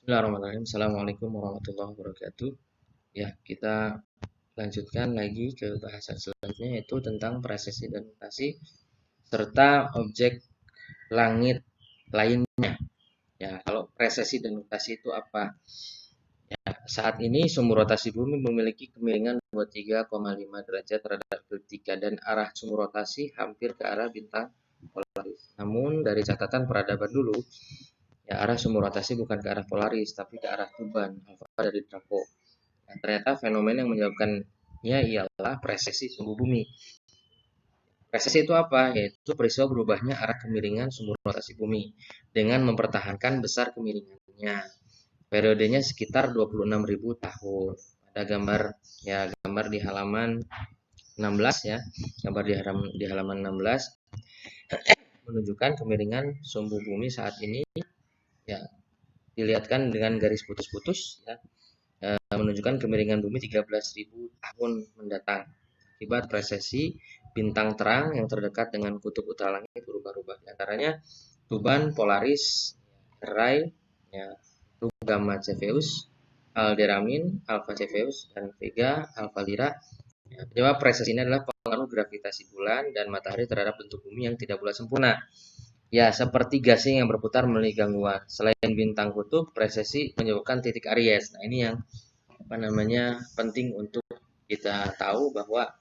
Bismillahirrahmanirrahim. Assalamualaikum warahmatullahi wabarakatuh. Ya, kita lanjutkan lagi ke bahasan selanjutnya yaitu tentang presesi dan notasi serta objek langit lainnya. Ya, kalau presesi dan notasi itu apa? Ya, saat ini sumbu rotasi bumi memiliki kemiringan 23,5 derajat terhadap ekliptika dan arah sumbu rotasi hampir ke arah bintang Polaris. Namun dari catatan peradaban dulu, ya arah sumbu rotasi bukan ke arah Polaris tapi ke arah Tuban, alfa dari Draco. Nah, ternyata fenomena yang menyebabkannya ialah presesi sumbu bumi. Presesi itu apa? Yaitu peristiwa berubahnya arah kemiringan sumbu rotasi bumi dengan mempertahankan besar kemiringannya. Periodenya sekitar 26.000 tahun. Ada gambar di halaman 16 ya. Gambar di halaman 16 menunjukkan kemiringan sumbu bumi saat ini ya dilihatkan dengan garis putus-putus ya. Menunjukkan kemiringan bumi 13.000 tahun mendatang akibat presesi bintang terang yang terdekat dengan kutub utara langit berubah-ubah. Di antaranya Tuban, Polaris, Rai, ya, itu Gamma Cepheus, Alderamin, Alpha Cepheus, dan Vega, Alpha Lyra. Ya, penyebab presesi ini adalah pengaruh gravitasi bulan dan matahari terhadap bentuk bumi yang tidak bulat sempurna. Ya, seperti gasing yang berputar melalui gangguan. Selain bintang kutub, presesi menyebabkan titik Aries. Nah, ini yang penting untuk kita tahu bahwa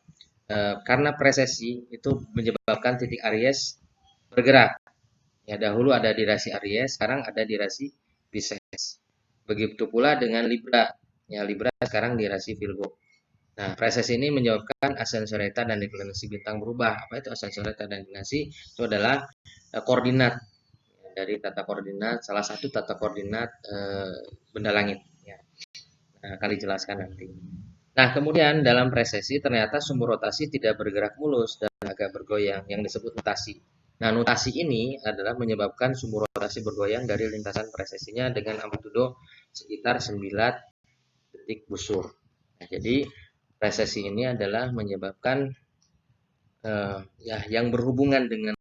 karena presesi itu menyebabkan titik Aries bergerak. Ya, dahulu ada di rasi Aries, sekarang ada di rasi Pisces. Begitu pula dengan Libra. Ya, Libra sekarang di rasi Virgo. Nah, presesi ini menyebabkan ascensoreta dan deklinasi bintang berubah. Apa itu ascensoreta dan deklinasi? Itu adalah koordinat dari tata koordinat, salah satu tata koordinat benda langit. Ya. Nah, kali jelaskan nanti. Nah, kemudian dalam presesi ternyata sumbu rotasi tidak bergerak mulus dan agak bergoyang yang disebut nutasi. Nah, nutasi ini adalah menyebabkan sumbu rotasi bergoyang dari lintasan presesinya dengan amplitudo sekitar 9 detik busur. Nah, jadi presesi ini adalah menyebabkan ya yang berhubungan dengan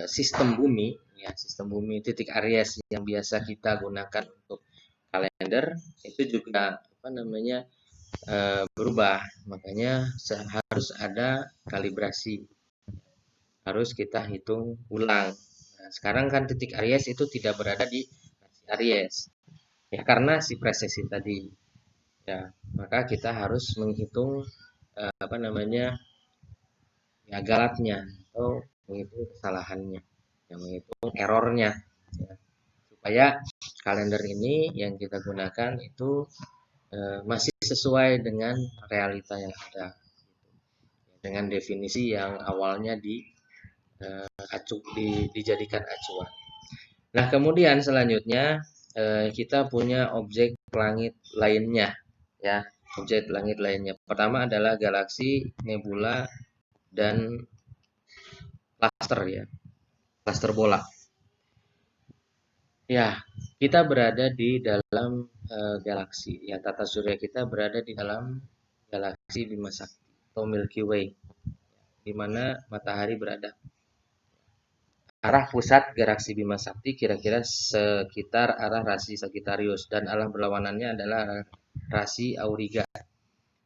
sistem bumi, ya sistem bumi titik Aries yang biasa kita gunakan untuk kalender itu juga berubah, makanya harus ada kalibrasi, harus kita hitung ulang. Nah, sekarang kan titik Aries itu tidak berada di Aries, ya karena si presesi tadi, ya maka kita harus menghitung ya galatnya atau menghitung kesalahannya, yang menghitung errornya, ya. Supaya kalender ini yang kita gunakan itu masih sesuai dengan realita yang ada, dengan definisi yang awalnya dijadikan acuan. Nah, kemudian selanjutnya kita punya objek langit lainnya, ya. Objek langit lainnya. Pertama adalah galaksi, nebula, dan cluster ya, cluster bola. Ya, kita berada di dalam galaksi. Ya, tata surya kita berada di dalam galaksi Bima Sakti atau Milky Way, di mana matahari berada. Arah pusat galaksi Bima Sakti kira-kira sekitar arah rasi Sagittarius dan arah berlawanannya adalah rasi Auriga.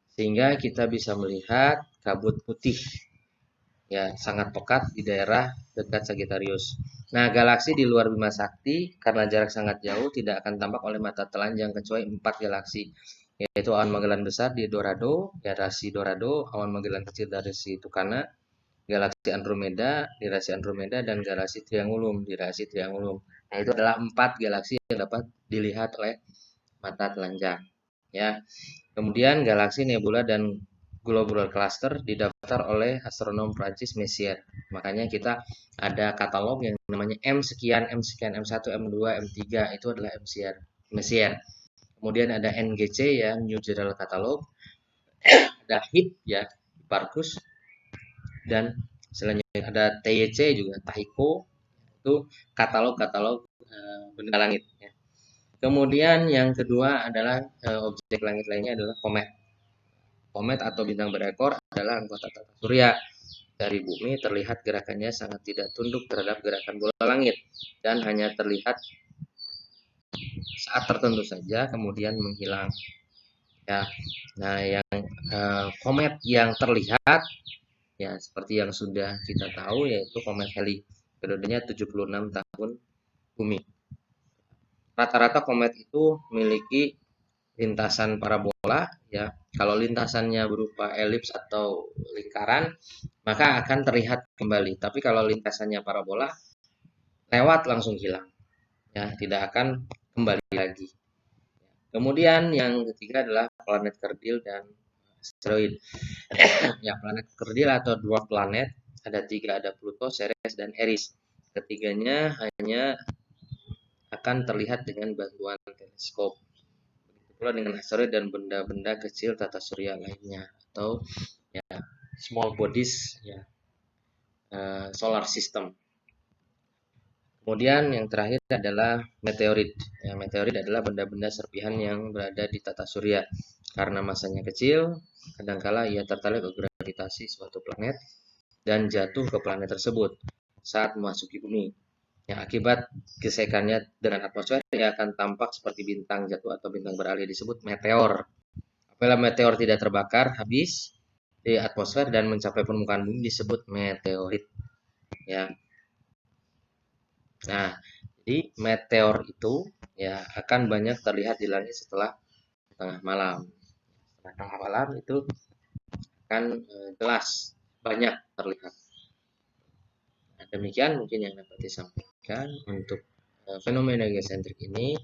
Sehingga kita bisa melihat kabut putih ya sangat pekat di daerah dekat Sagittarius. Nah, galaksi di luar Bima Sakti karena jarak sangat jauh tidak akan tampak oleh mata telanjang kecuali 4 galaksi, yaitu awan Magellan besar di Dorado, ya rasi Dorado, awan Magellan kecil dari rasi Tucana, galaksi Andromeda di rasi Andromeda, dan galaksi Triangulum di rasi Triangulum. Nah, itu adalah 4 galaksi yang dapat dilihat oleh mata telanjang. Ya. Kemudian galaksi, nebula, dan globular cluster didaftar oleh astronom Prancis Messier. Makanya kita ada katalog yang namanya M sekian, M sekian, M1, M2, M3 itu adalah Messier. Kemudian ada NGC ya, New General Catalog. Ada HIP ya, Hipparchus, dan selanjutnya ada TYC juga, Tycho, itu katalog-katalog benda langit ya. Kemudian yang kedua adalah objek langit lainnya adalah komet. Komet atau bintang berekor adalah anggota tata surya. Dari bumi terlihat gerakannya sangat tidak tunduk terhadap gerakan bola langit dan hanya terlihat saat tertentu saja kemudian menghilang. Ya, nah yang komet yang terlihat ya seperti yang sudah kita tahu yaitu komet Halley, periodenya 76 tahun bumi. Rata-rata komet itu memiliki lintasan parabola ya. Kalau lintasannya berupa elips atau lingkaran, maka akan terlihat kembali. Tapi kalau lintasannya parabola, lewat langsung hilang. Ya, tidak akan kembali lagi. Kemudian yang ketiga adalah planet kerdil dan asteroid. Ya, planet kerdil atau dwarf planet ada tiga, ada Pluto, Ceres, dan Eris. Ketiganya hanya akan terlihat dengan bantuan teleskop. Begitu pula dengan asteroid dan benda-benda kecil tata surya lainnya atau ya small bodies ya solar system. Kemudian yang terakhir adalah meteorit. Ya, meteorit adalah benda-benda serpihan yang berada di tata surya. Karena masanya kecil, kadangkala ia tertarik ke gravitasi suatu planet dan jatuh ke planet tersebut saat memasuki bumi. Yang akibat gesekannya dengan atmosfer, ia akan tampak seperti bintang jatuh atau bintang beralih, disebut meteor. Apabila meteor tidak terbakar habis di atmosfer dan mencapai permukaan bumi disebut meteorit. Ya. Nah, jadi meteor itu ya akan banyak terlihat di langit setelah tengah malam. Setelah tengah malam itu akan jelas banyak terlihat. Nah, demikian mungkin yang dapat disampaikan untuk fenomena geosentrik ini.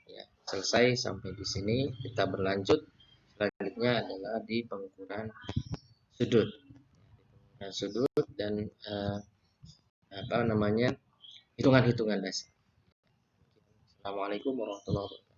Ya, selesai sampai di sini. Kita berlanjut. Selanjutnya adalah di pengukuran sudut. Sudut dan hitungan-hitungan dasar. Assalamualaikum warahmatullahi wabarakatuh.